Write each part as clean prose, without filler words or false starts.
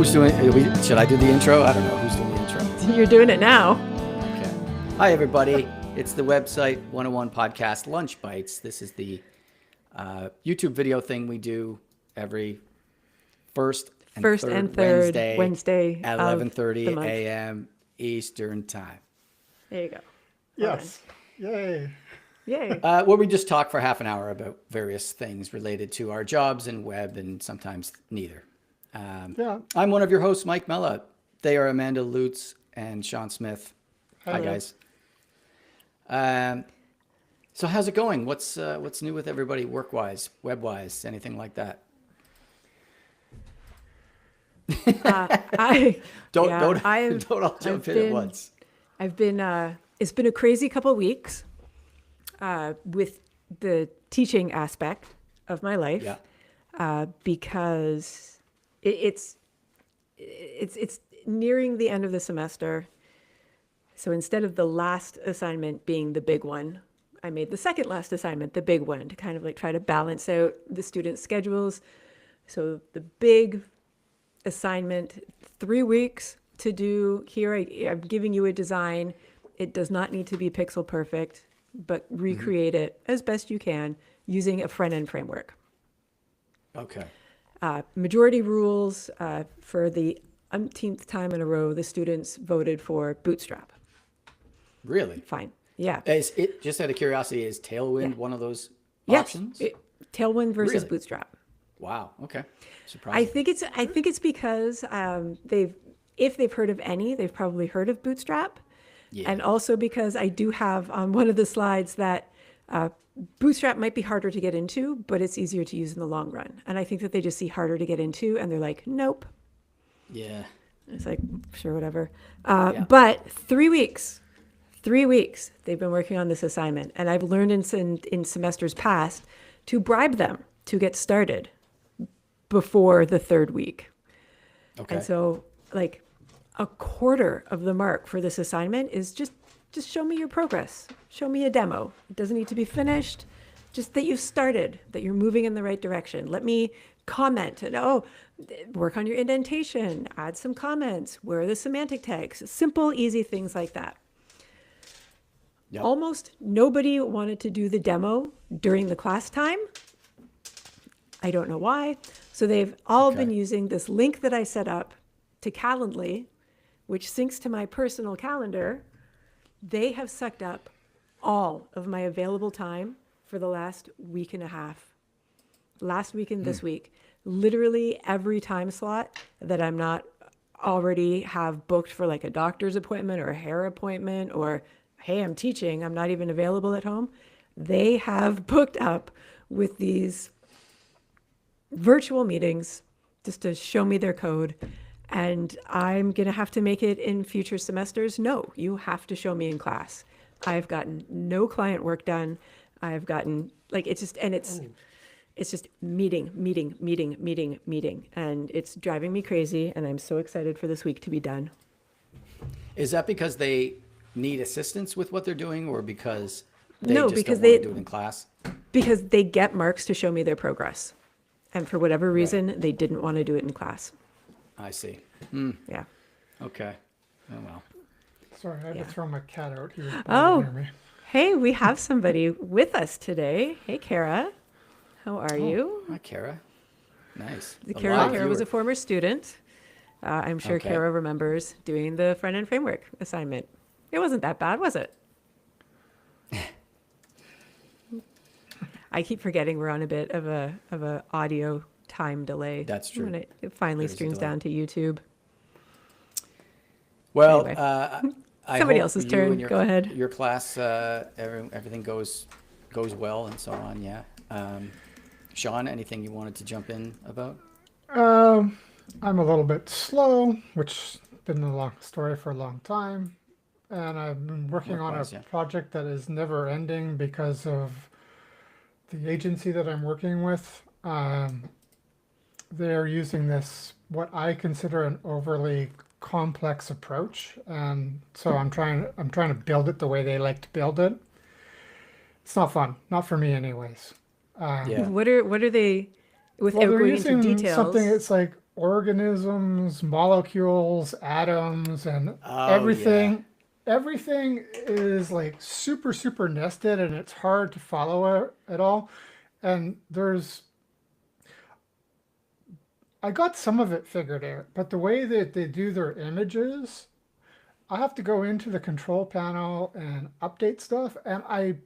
Who's doing? Should I do the intro? I don't know. Who's doing the intro? You're doing it now. Okay. Hi, everybody. It's the website 101 podcast Lunch Bytes. This is the YouTube video thing we do every first and third Wednesday at 11:30 a.m. Eastern Time. There you go. Yes. Yay. Yay. Where we just talk for half an hour about various things related to our jobs and web, and sometimes neither. I'm one of your hosts, Mike Mella. They are Amanda Lutz and Sean Smith. Hello. Hi, guys. So how's it going? What's new with everybody, work-wise, web-wise, anything like that? Don't all jump in at once. It's been a crazy couple of weeks with the teaching aspect of my life, because it's nearing the end of the semester. So instead of the last assignment being the big one, I made the second last assignment the big one to kind of like try to balance out the students' schedules. So the big assignment, 3 weeks to do. Here I'm giving you a design. It does not need to be pixel perfect, but recreate it as best you can using a front-end framework. Okay. Majority rules, for the umpteenth time in a row, the students voted for Bootstrap. Really? Fine. Yeah. Is it, just out of curiosity, is Tailwind one of those options? Yes. Tailwind versus Really? Bootstrap. Wow. Okay. Surprising. I think it's because if they've heard of any, they've probably heard of Bootstrap. Yeah. And also because I do have on one of the slides that Bootstrap might be harder to get into, but it's easier to use in the long run. And I think that they just see harder to get into and they're like, nope. Yeah. It's like, sure, whatever. But 3 weeks they've been working on this assignment. And I've learned in semesters past to bribe them to get started before the third week. Okay. And so like a quarter of the mark for this assignment is just show me your progress. Show me a demo. It doesn't need to be finished. Just that you've started, that you're moving in the right direction. Let me comment and work on your indentation, add some comments, where are the semantic tags, simple, easy things like that. Yep. Almost nobody wanted to do the demo during the class time. I don't know why. So they've all been using this link that I set up to Calendly, which syncs to my personal calendar. They have sucked up all of my available time for the last week and a half. Last week and this week. Literally every time slot that I'm not already have booked for like a doctor's appointment or a hair appointment or, hey, I'm teaching, I'm not even available at home. They have booked up with these virtual meetings just to show me their code. And I'm going to have to make it in future semesters. No, you have to show me in class. I've gotten no client work done. I've gotten it's just meeting. And it's driving me crazy. And I'm so excited for this week to be done. Is that because they need assistance with what they're doing, or because they don't want to do it in class? Because they get marks to show me their progress. And for whatever reason, they didn't want to do it in class. I see. Yeah. Okay. Oh, well. Sorry, I had to throw my cat out. He was Oh, near me. hey, we have somebody with us today. Hey, Kara. How are you? Hi, Kara. Nice. Kara was a former student. I'm sure Okay. Kara remembers doing the front-end framework assignment. It wasn't that bad, was it? I keep forgetting we're on a bit of a audio time delay. That's true. When it finally There's a streams delay. down to YouTube. Well, Anyway. I Somebody hope else's you turn. and your, Go ahead. Your class, everything goes well and so on. Yeah. Sean, anything you wanted to jump in about? I'm a little bit slow, which has been a long story for a long time. And I've been working on a Likewise, yeah. project that is never ending because of the agency that I'm working with. They're using this, what I consider an overly complex approach. And so I'm trying to build it the way they like to build it. It's not fun, not for me anyways. Yeah. What are they, without Well, they're going into using details? something. It's like organisms, molecules, atoms, and Oh yeah. everything. Everything is like super, super nested, and it's hard to follow it at all. And I got some of it figured out, but the way that they do their images, I have to go into the control panel and update stuff, and I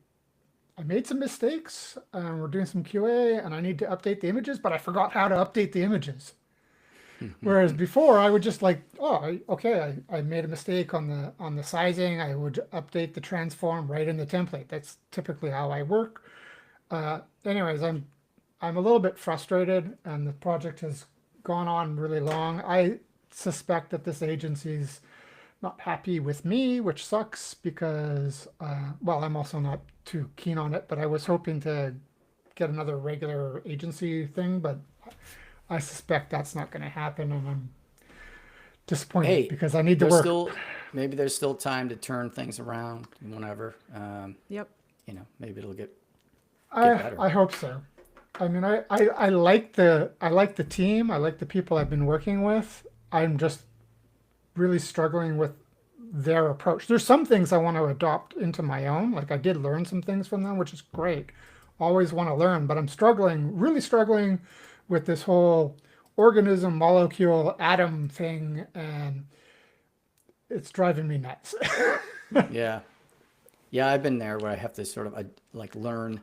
made some mistakes. We're doing some QA, and I need to update the images, but I forgot how to update the images. Whereas before, I would just like, oh, okay, I made a mistake on the sizing. I would update the transform right in the template. That's typically how I work. Anyways, I'm a little bit frustrated, and the project has gone on really long. I suspect that this agency's not happy with me, which sucks because, well, I'm also not too keen on it, but I was hoping to get another regular agency thing, but I suspect that's not going to happen, and I'm disappointed Hey, because I need to there's work. still maybe there's still time to turn things around whenever. Yep. Maybe it'll get I better. hope so. I mean, I like the team. I like the people I've been working with. I'm just really struggling with their approach. There's some things I want to adopt into my own. Like I did learn some things from them, which is great. Always want to learn, but I'm struggling, really struggling with this whole organism, molecule, atom thing, and it's driving me nuts. Yeah. Yeah, I've been there where I have to sort of like learn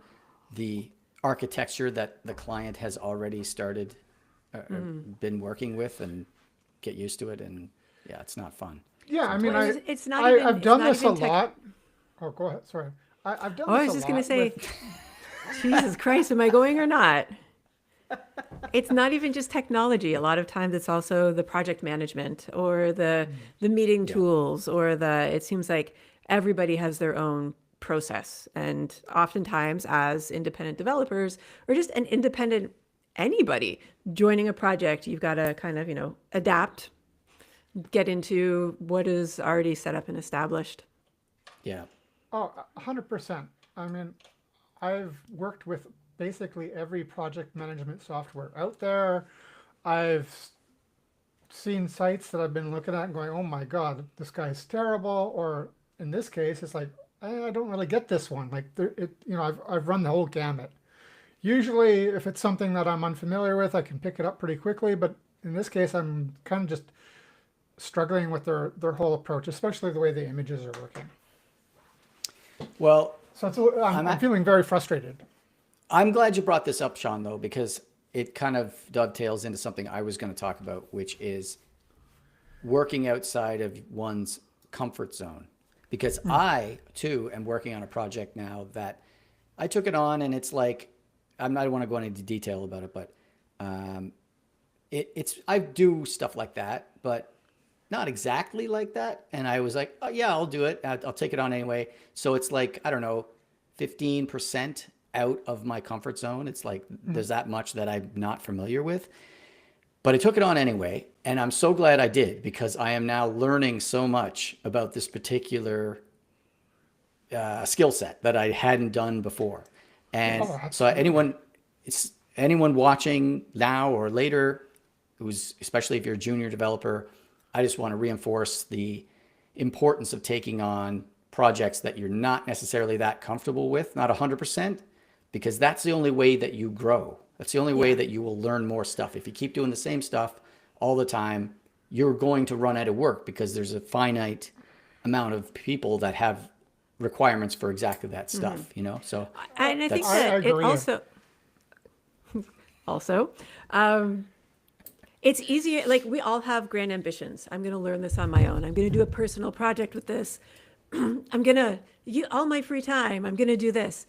the architecture that the client has already started or been working with and get used to it. And yeah, it's not fun Yeah, I mean, Well, sometimes. I've it's done not this a even tech. lot. Oh, go ahead. Sorry. I've done Oh, I this was a just gonna lot say, with. Jesus Christ, am I going or not? It's not even just technology. A lot of times it's also the project management or the meeting Yeah. tools or it seems like everybody has their own process. And oftentimes as independent developers or just an independent anybody joining a project, you've got to kind of, adapt, get into what is already set up and established. Yeah. Oh, 100%. I mean, I've worked with basically every project management software out there. I've seen sites that I've been looking at and going, oh my God, this guy's terrible. Or in this case, it's like, I don't really get this one. Like, I've run the whole gamut. Usually, if it's something that I'm unfamiliar with, I can pick it up pretty quickly. But in this case, I'm kind of just struggling with their whole approach, especially the way the images are working. Well, So I'm I'm at, feeling very frustrated. I'm glad you brought this up, Sean, though, because it kind of dovetails into something I was going to talk about, which is working outside of one's comfort zone. Because I, too, am working on a project now that I took it on, and it's like, I don't want to go into detail about it, but um, it's, I do stuff like that, but not exactly like that. And I was like, oh, yeah, I'll do it. I'll take it on anyway. So it's like, I don't know, 15% out of my comfort zone. It's like there's that much that I'm not familiar with. But I took it on anyway. And I'm so glad I did because I am now learning so much about this particular skill set that I hadn't done before. And Oh, so absolutely. it's anyone watching now or later, who's especially if you're a junior developer, I just want to reinforce the importance of taking on projects that you're not necessarily that comfortable with, not 100%, because that's the only way that you grow. That's the only way Yeah. that you will learn more stuff. If you keep doing the same stuff all the time, you're going to run out of work because there's a finite amount of people that have requirements for exactly that stuff, you know? So And I think that's, I that it agree. also, um, it's easier. Like we all have grand ambitions. I'm going to learn this on my own. I'm going to do a personal project with this. I'm going to, all my free time, I'm going to do this.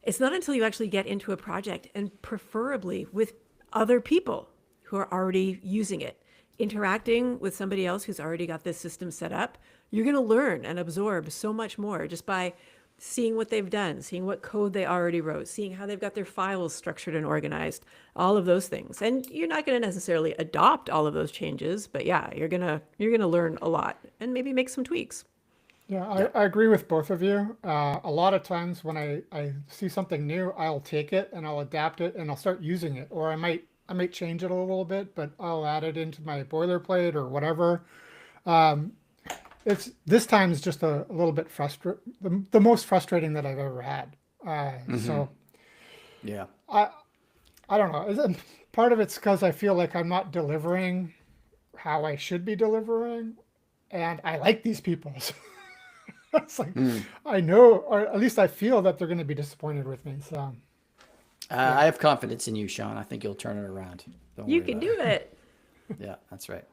It's not until you actually get into a project and preferably with other people who are already using it, interacting with somebody else who's already got this system set up, you're going to learn and absorb so much more just by seeing what they've done, seeing what code they already wrote, seeing how they've got their files structured and organized, all of those things. And you're not going to necessarily adopt all of those changes, but yeah, you're going to learn a lot and maybe make some tweaks. Yeah, yeah, I agree with both of you. A lot of times when I see something new, I'll take it and I'll adapt it and I'll start using it. Or I might I might change it a little bit, but I'll add it into my boilerplate or whatever. Um, it's this time is just a little bit the most frustrating that I've ever had. So Yeah. I I don't know. Part of it's because I feel like I'm not delivering how I should be delivering, and I like these people. So it's like I know, or at least I feel that they're going to be disappointed with me. So yeah. I have confidence in you, Sean. I think you'll turn it around. Don't You worry can about do it. it. Yeah, that's right.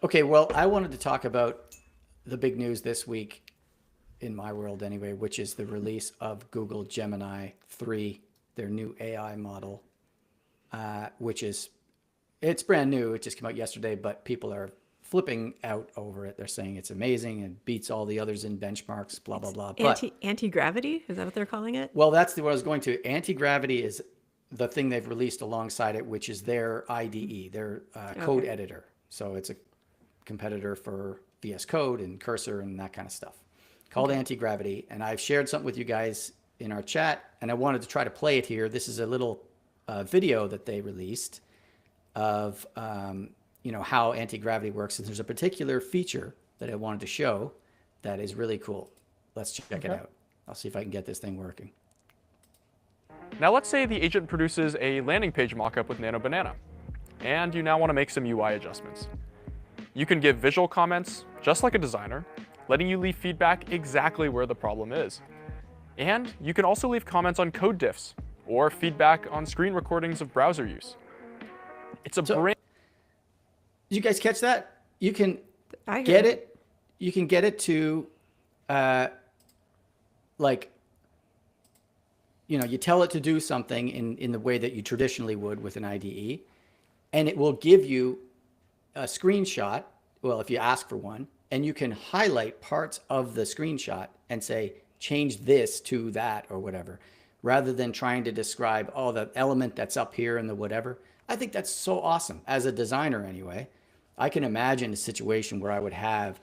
Okay, well, I wanted to talk about the big news this week, in my world anyway, which is the release of Google Gemini 3, their new AI model, which is, it's brand new. It just came out yesterday, but people are flipping out over it. They're saying it's amazing and beats all the others in benchmarks, blah, blah, blah. But Antigravity, is that what they're calling it? well, that's what I was going to. Antigravity is the thing they've released alongside it, which is their IDE, their code editor. So it's a competitor for VS Code and Cursor and that kind of stuff, called Antigravity. And I've shared something with you guys in our chat, and I wanted to try to play it here. This is a little video that they released of how anti-gravity works. And there's a particular feature that I wanted to show that is really cool. Let's check it out. I'll see if I can get this thing working. Now let's say the agent produces a landing page mockup with Nano Banana, and you now want to make some UI adjustments. You can give visual comments, just like a designer, letting you leave feedback exactly where the problem is. And you can also leave comments on code diffs, or feedback on screen recordings of browser use. It's a brand. Did you guys catch that? You can I get heard. it. You can get it to, you tell it to do something in the way that you traditionally would with an IDE, and it will give you a screenshot. Well, if you ask for one, and you can highlight parts of the screenshot and say, change this to that or whatever, rather than trying to describe, oh, the element that's up here and the whatever. I think that's so awesome. As a designer anyway, I can imagine a situation where I would have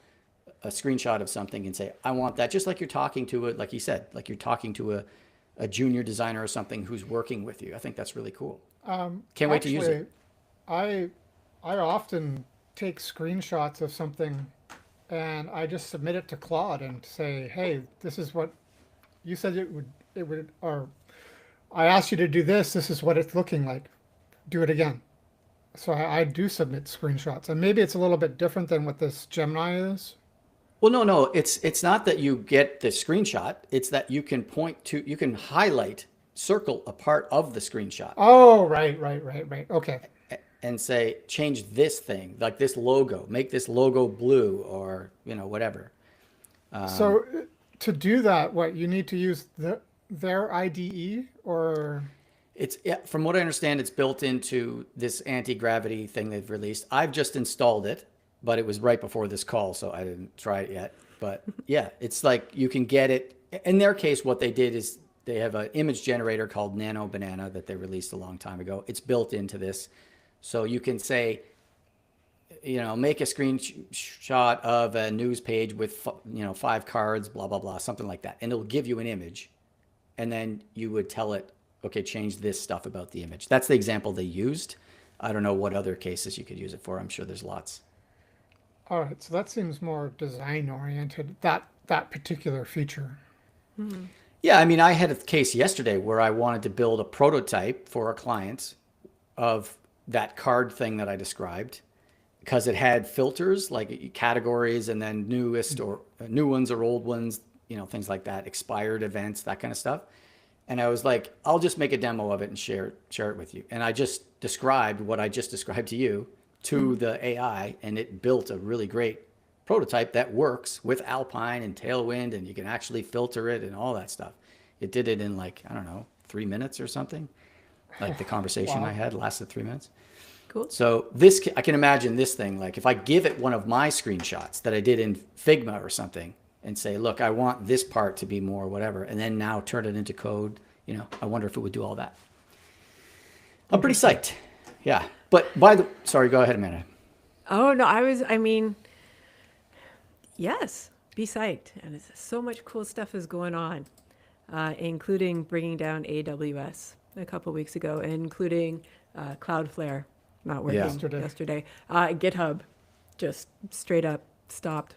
a screenshot of something and say, I want that, just like you're talking to it, like you said, like you're talking to a junior designer or something who's working with you. I think that's really cool. Can't wait to use it. I often take screenshots of something and I just submit it to Claude and say, hey, this is what you said it would, or I asked you to do this. This is what it's looking like. Do it again. So I do submit screenshots, and maybe it's a little bit different than what this Gemini is. Well, no, it's not that you get the screenshot. It's that you can you can highlight, circle a part of the screenshot. Oh, right. Okay. And say, change this thing, like this logo, make this logo blue, or whatever. So to do that, what you need to use their IDE, or From what I understand, it's built into this anti-gravity thing they've released. I've just installed it, but it was right before this call, so I didn't try it yet. But yeah, it's like you can get it. In their case, what they did is they have an image generator called Nano Banana that they released a long time ago. It's built into this. So you can say, make a screenshot of a news page with, 5 cards, blah, blah, blah, something like that. And it'll give you an image. And then you would tell it, okay, change this stuff about the image. That's the example they used. I don't know what other cases you could use it for. I'm sure there's lots. all right. So that seems more design oriented. That particular feature. Yeah, I mean, I had a case yesterday where I wanted to build a prototype for a client of that card thing that I described, because it had filters like categories and then newest or new ones or old ones, things like that, expired events, that kind of stuff. And I was like, I'll just make a demo of it and share it with you. And I just described what I just described to you to the AI, and it built a really great prototype that works with Alpine and Tailwind, and you can actually filter it and all that stuff. It did it in 3 minutes or something. Like the conversation I had lasted 3 minutes. Cool. So I can imagine this thing, like if I give it one of my screenshots that I did in Figma or something and say, look, I want this part to be more whatever, and then now turn it into code, I wonder if it would do all that. I'm pretty psyched. Yeah. But sorry, go ahead, Amanda. Oh, no, yes, be psyched. And it's so much cool stuff is going on, including bringing down AWS. a couple weeks ago, including Cloudflare not working Yeah. yesterday. GitHub just straight up stopped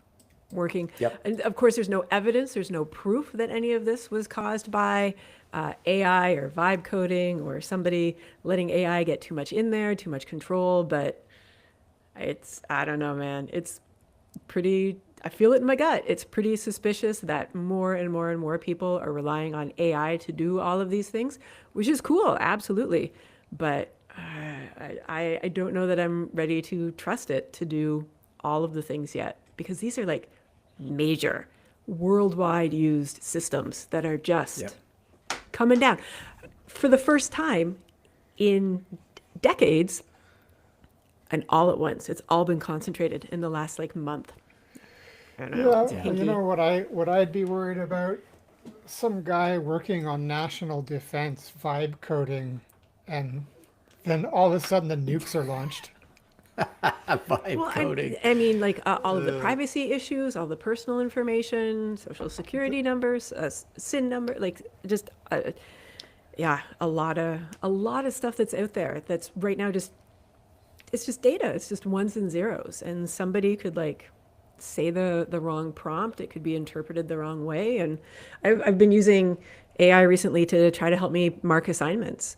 working. Yep. And of course, there's no evidence, there's no proof that any of this was caused by AI or vibe coding or somebody letting AI get too much in there, too much control. But I don't know, man. It's pretty, I feel it in my gut. It's pretty suspicious that more and more and more people are relying on AI to do all of these things, which is cool, absolutely. But I don't know that I'm ready to trust it to do all of the things yet, because these are like major worldwide used systems that are just Yep. coming down for the first time in decades and all at once. It's all been concentrated in the last like month. I don't know. It's Yeah, hinky. you know what I'd be worried about? Some guy working on national defense vibe coding, and then all of a sudden the nukes are launched. Vibe Well, coding. I mean, like all of the privacy issues, all the personal information, social security numbers, SIN number, like just, yeah, a lot of stuff that's out there that's right now just, it's just data. It's just ones and zeros, and somebody could like say the wrong prompt. It could be interpreted the wrong way. And I've been using AI recently to try to help me mark assignments.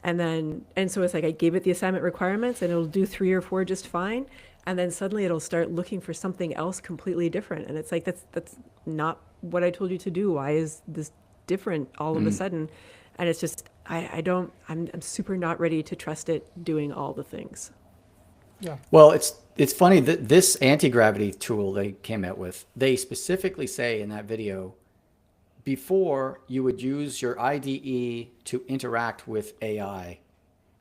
And so it's like I gave it the assignment requirements and it'll do 3 or 4 just fine. And then suddenly it'll start looking for something else completely different. And it's like, that's not what I told you to do. Why is this different all of a sudden? And it's just, I'm super not ready to trust it doing all the things. Yeah. Well, it's funny that this anti-gravity tool they came out with, they specifically say in that video, before you would use your IDE to interact with AI,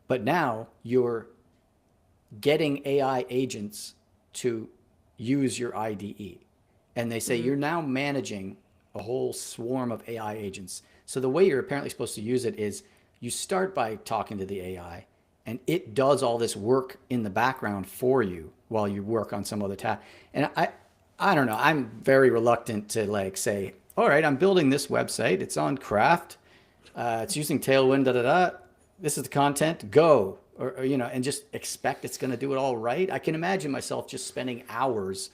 but now you're getting AI agents to use your IDE. And they say you're now managing a whole swarm of AI agents. So the way you're apparently supposed to use it is you start by talking to the AI, and it does all this work in the background for you while you work on some other task. And I don't know, I'm very reluctant to like say, all right, I'm building this website. It's on Craft. It's using Tailwind, This is the content, go. Or, you know, and just expect it's going to do it all right. I can imagine myself just spending hours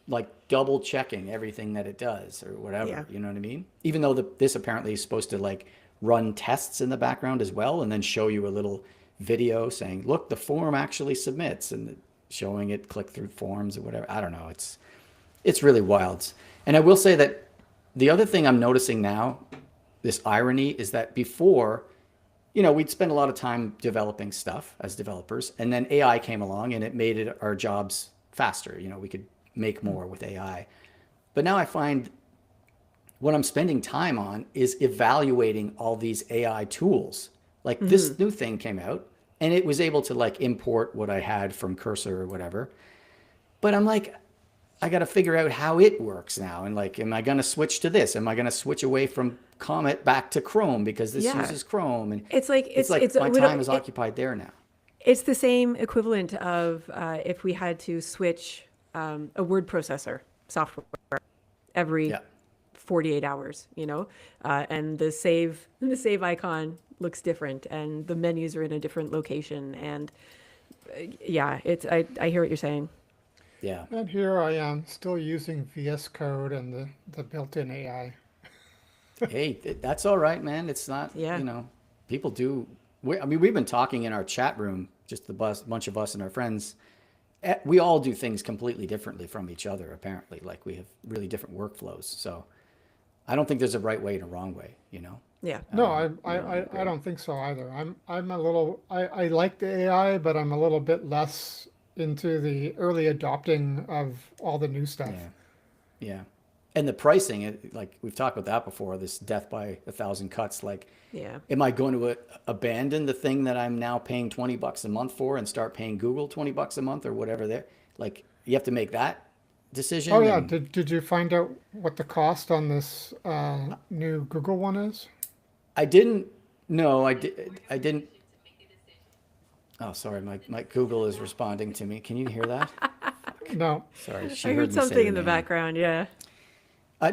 like double checking everything that it does or whatever, Yeah. you know what I mean? Even though this apparently is supposed to like run tests in the background as well, and then show you a little video saying, look, the form actually submits, and showing it click through forms or whatever. I don't know. It's really wild. And I will say that the other thing I'm noticing now, this irony, is that before, you know, we'd spend a lot of time developing stuff as developers, and then AI came along and it made our jobs faster. You know, we could make more with AI. But now I find what I'm spending time on is evaluating all these AI tools. Like this new thing came out and it was able to like import what I had from Cursor or whatever. But I'm like, I got to figure out how it works now. And like, am I going to switch to this? Am I going to switch away from Comet back to Chrome because this Yeah. uses Chrome? And It's like, my time is occupied there now. It's the same equivalent of if we had to switch a word processor software every Yeah. 48 hours, you know, and the save icon looks different, and the menus are in a different location, and yeah, I hear what you're saying. Yeah. And here I am still using VS Code and the built-in AI. Hey, that's all right, man. It's not, Yeah. you know, people do. I mean, we've been talking in our chat room, just the bunch of us and our friends. We all do things completely differently from each other, apparently. Like we have really different workflows. So I don't think there's a right way and a wrong way, you know? Yeah. No, I don't think so either. I'm a little I like the AI, but I'm a little bit less into the early adopting of all the new stuff. Yeah. Yeah. And the pricing, like we've talked about that before, this death by 1,000 cuts. Like, Yeah. am I going to abandon the thing that I'm now paying $20 a month for and start paying Google $20 a month or whatever? There, like, you have to make that decision. Oh yeah, and did you find out what the cost on this new Google one is? I didn't. No, I didn't. Oh, sorry. My Google is responding to me. Can you hear that? No. Sorry, she I heard me say something the in the name. background. Yeah.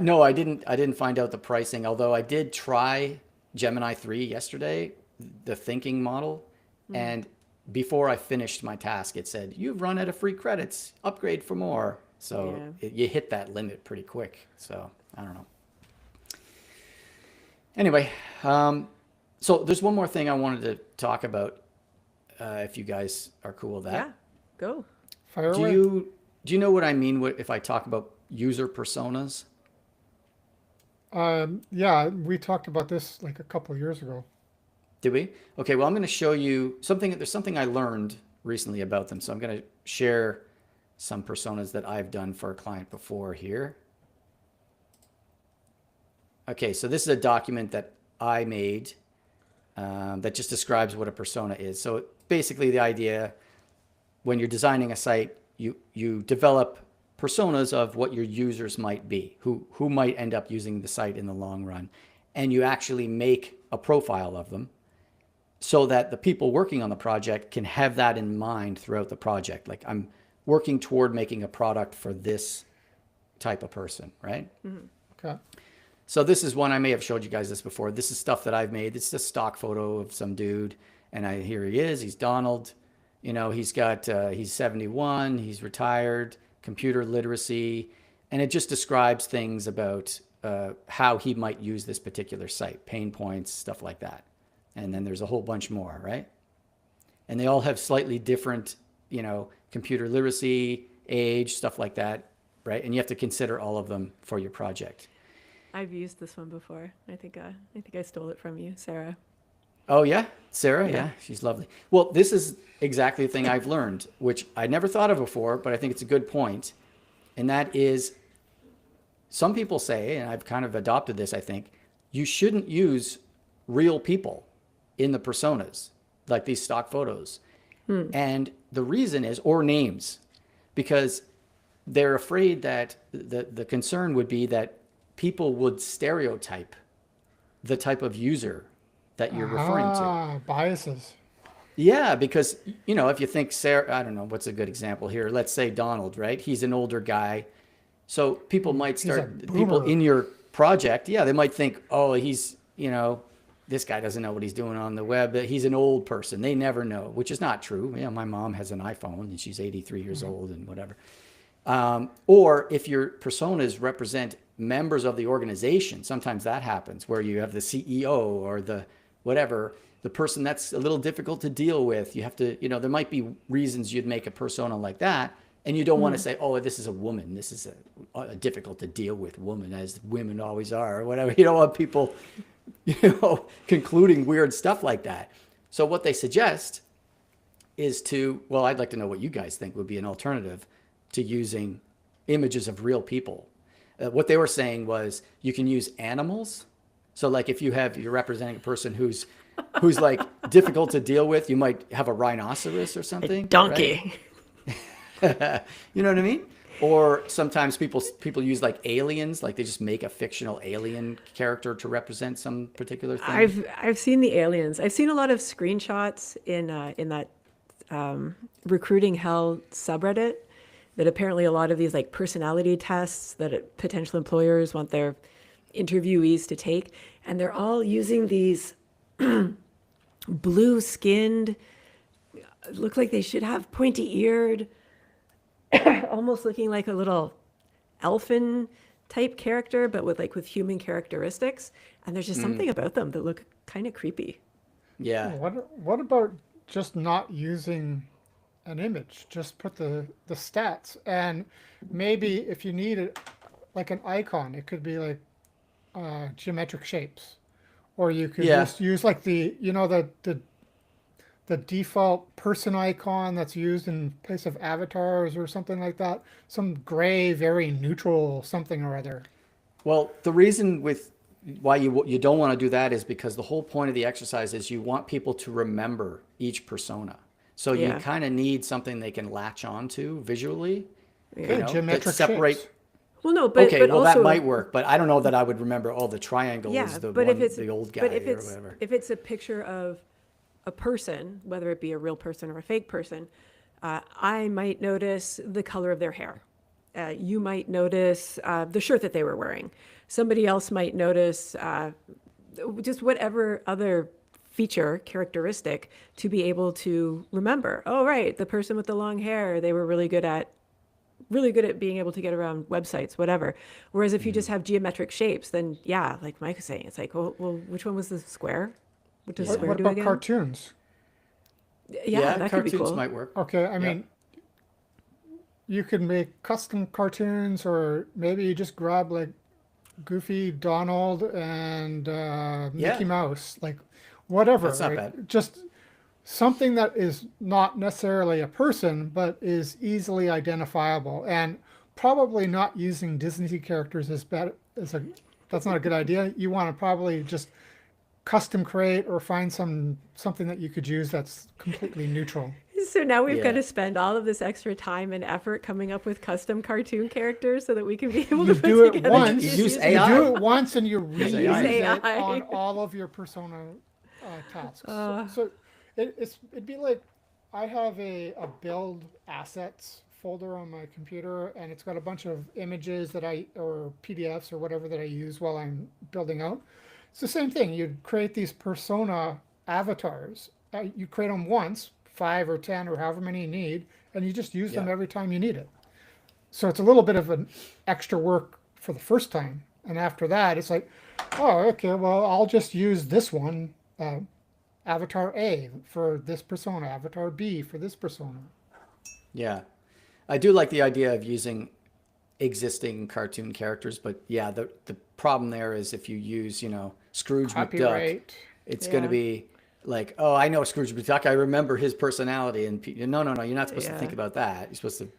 No, I didn't find out the pricing. Although I did try Gemini 3 yesterday, the thinking model. And before I finished my task, it said, "You've run out of free credits. Upgrade for more." So you hit that limit pretty quick. So I don't know. Anyway, so there's one more thing I wanted to talk about, if you guys are cool with that. Yeah, go. Fire Do away. you know what I mean if I talk about user personas? Yeah, we talked about this like a couple of years ago. Did we? Okay, well, I'm going to show you something. There's something I learned recently about them. So I'm going to share some personas that I've done for a client before here. Okay, so this is a document that I made that just describes what a persona is. So basically the idea, when you're designing a site, you develop personas of what your users might be, who might end up using the site in the long run. And you actually make a profile of them so that the people working on the project can have that in mind throughout the project. Like, I'm working toward making a product for this type of person, right? Okay. So this is one, I may have showed you guys this before. This is stuff that I've made. It's a stock photo of some dude. And here he is, he's Donald. You know, he's 71, he's retired, computer literacy. And it just describes things about how he might use this particular site, pain points, stuff like that. And then there's a whole bunch more, right? And they all have slightly different, computer literacy, age, stuff like that, right? And you have to consider all of them for your project. I've used this one before. I think I stole it from you, Sarah. Oh, yeah? Sarah? Yeah, she's lovely. Well, this is exactly the thing I've learned, which I never thought of before, but I think it's a good point. And that is, some people say, and I've kind of adopted this, I think, you shouldn't use real people in the personas, like these stock photos. And the reason is, or names, because they're afraid that the concern would be that people would stereotype the type of user that you're referring to. Biases. Yeah, because, if you think Sarah, I don't know, what's a good example here? Let's say Donald, right? He's an older guy. So people might start, people in your project, they might think, oh, he's, this guy doesn't know what he's doing on the web. He's an old person. They never know, which is not true. My mom has an iPhone and she's 83 years old and whatever. Or if your personas represent members of the organization, sometimes that happens where you have the CEO or the whatever, the person that's a little difficult to deal with. You have to, there might be reasons you'd make a persona like that. And you don't want to say, oh, this is a woman. This is a difficult to deal with woman, as women always are, or whatever. You don't want people, concluding weird stuff like that. So what they suggest is I'd like to know what you guys think would be an alternative to using images of real people. What they were saying was you can use animals. So like if you're representing a person who's like difficult to deal with, you might have a rhinoceros or something. A donkey. Right? You know what I mean? Or sometimes people use like aliens, like they just make a fictional alien character to represent some particular thing. I've seen the aliens. I've seen a lot of screenshots in that recruiting hell subreddit, that apparently a lot of these like personality tests that potential employers want their interviewees to take, and they're all using these blue-skinned, look like they should have pointy-eared, almost looking like a little elfin type character, but with human characteristics. And there's just something about them that look kind of creepy. Yeah. What about just not using an image? Just put the stats, and maybe if you need it, like an icon, it could be like geometric shapes, or you could just use like the default person icon that's used in place of avatars or something like that. Some gray, very neutral something or other. Well, the reason why you don't want to do that is because the whole point of the exercise is you want people to remember each persona. So you kind of need something they can latch onto visually. Geometric separate. shapes. Well, no, but also, that might work, but I don't know that I would remember all the triangle is the old guy or whatever. If it's a picture of a person, whether it be a real person or a fake person, I might notice the color of their hair. You might notice the shirt that they were wearing. Somebody else might notice just whatever other feature, characteristic, to be able to remember, oh, right, the person with the long hair, they were really good at being able to get around websites, whatever. Whereas if you just have geometric shapes, then yeah, like Mike was saying, it's like, well, which one was the square? What does square What do about again? cartoons? Yeah, that could be cartoons cool. might work. Okay, I mean, you can make custom cartoons, or maybe you just grab like Goofy, Donald, and Mickey Mouse, like whatever. That's not right? bad. Just something that is not necessarily a person, but is easily identifiable, and probably not using Disney characters is bad. That's not a good idea. You want to probably just custom create or find something that you could use that's completely neutral. So now we've got Yeah. to spend all of this extra time and effort coming up with custom cartoon characters so that we can be able to You put do it together once. these You use user- AI. You do it once and you reuse AI. it AI. on all of your persona tasks. So it'd be like, I have a build assets folder on my computer, and it's got a bunch of images or PDFs or whatever that I use while I'm building out. It's the same thing. You'd create these persona avatars. You create them once, 5 or 10 or however many you need, and you just use them Yeah. every time you need it. So it's a little bit of an extra work for the first time. And after that, it's like, oh, okay, well, I'll just use this one, avatar A for this persona, avatar B for this persona. Yeah. I do like the idea of using existing cartoon characters, but yeah, the problem there is if you use, Scrooge McDuck, Copyright. it's going to Yeah. be like, oh, I know Scrooge McDuck. I remember his personality. And no, you're not supposed to think Yeah. about that. You're supposed to,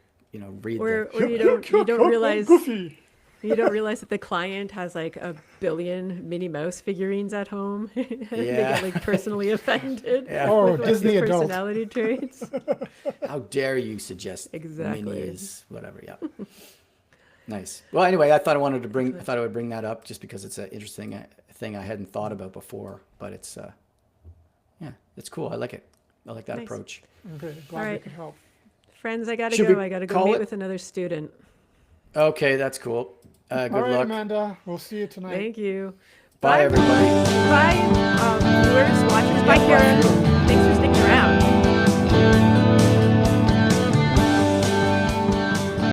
read or the. you don't realize Goofy. you don't realize that the client has like a billion Minnie Mouse figurines at home. They Yeah. get like personally offended. Yeah. Oh, with Disney these adult. personality traits. How dare you suggest Exactly. Minnie is whatever? Yeah. Nice. Well, anyway, I thought I would bring that up just because it's an interesting thing I hadn't thought about before. But it's, it's cool. I like it. I like that Nice. approach. Okay, glad All we right. could help. Friends, I gotta Should go. we I gotta go call meet it? with another student. Okay, that's cool. Good All right, luck. Amanda. We'll see you tonight. Thank you. Bye, everybody. Bye, viewers, watchers. Bye, Karen. Thanks for sticking around.